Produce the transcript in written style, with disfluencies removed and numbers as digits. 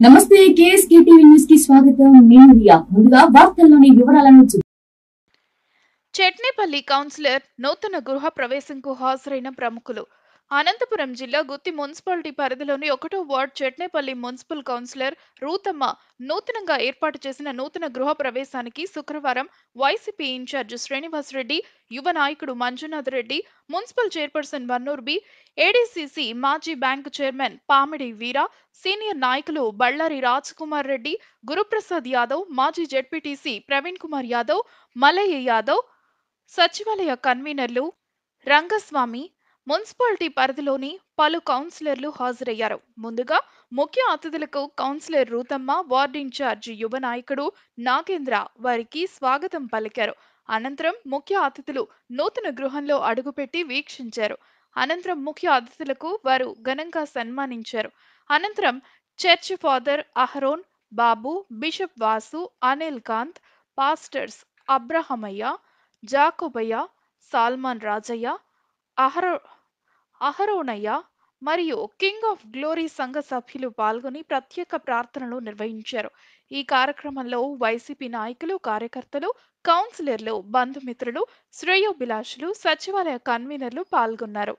నమస్తే KSK TV news కి స్వాగతం. నేను రియా. ముందుగా వార్తల్లోని వివరాలను చెట్నేపల్లి కౌన్సిలర్ నూతన గృహ ప్రవేశంకు హాజరైన ప్రముఖులు. అనంతపురం జిల్లా గుత్తి మున్సిపాలిటీ పరిధిలోని 1వ ward Chetnepalli municipal councillor Ruthamma నూతనంగా ఏర్పాటు చేసిన నూతన గృహ ప్రవేశానికి శుక్రవారం వైసీపీ ఇన్ఛార్జ్ శ్రీనివాస్ రెడ్డి, యువ నాయకుడు Manjunath Reddy, municipal chairperson Vannur B, ADCC మాజీ bank chairman Pamidi Veera, senior నాయకులు బళ్ళారి రాజ్ కుమార్ రెడ్డి, గురుప్రసాద్ యాదవ్, మాజీ జెడ్పీటీసీ ప్రవీణ్ కుమార్ యాదవ్, మలయ్య యాదవ్, సచివాలయ కన్వీనర్లు రంగస్వామి, మున్సిపాలిటీ పరిధిలోని పలు కౌన్సిలర్లు హాజరయ్యారు. ముందుగా ముఖ్య అతిథులకు కౌన్సిలర్ రూతమ్మ, వార్డు ఇన్ఛార్జ్ యువ నాయకుడు నాగేంద్ర వారికి స్వాగతం పలికారు. అనంతరం ముఖ్య అతిథులు నూతన గృహంలో అడుగుపెట్టి వీక్షించారు. అనంతరం ముఖ్య అతిథులకు వారు ఘనంగా సన్మానించారు. అనంతరం చర్చ్ ఫాదర్ అహరోన్ బాబు, బిషప్ వాసు, అనిల్ కాంత్, పాస్టర్స్ అబ్రహమయ్య, జాకోబయ్య, సాల్మాన్ రాజయ్య, అహరోనయ్య మరియు కింగ్ ఆఫ్ గ్లోరీ సంఘ సభ్యులు పాల్గొని ప్రత్యేక ప్రార్థనలు నిర్వహించారు. ఈ కార్యక్రమంలో వైసీపీ నాయకులు, కార్యకర్తలు, కౌన్సిలర్లు, బంధుమిత్రులు, శ్రేయోభిలాషులు, సచివాలయ కన్వీనర్లు పాల్గొన్నారు.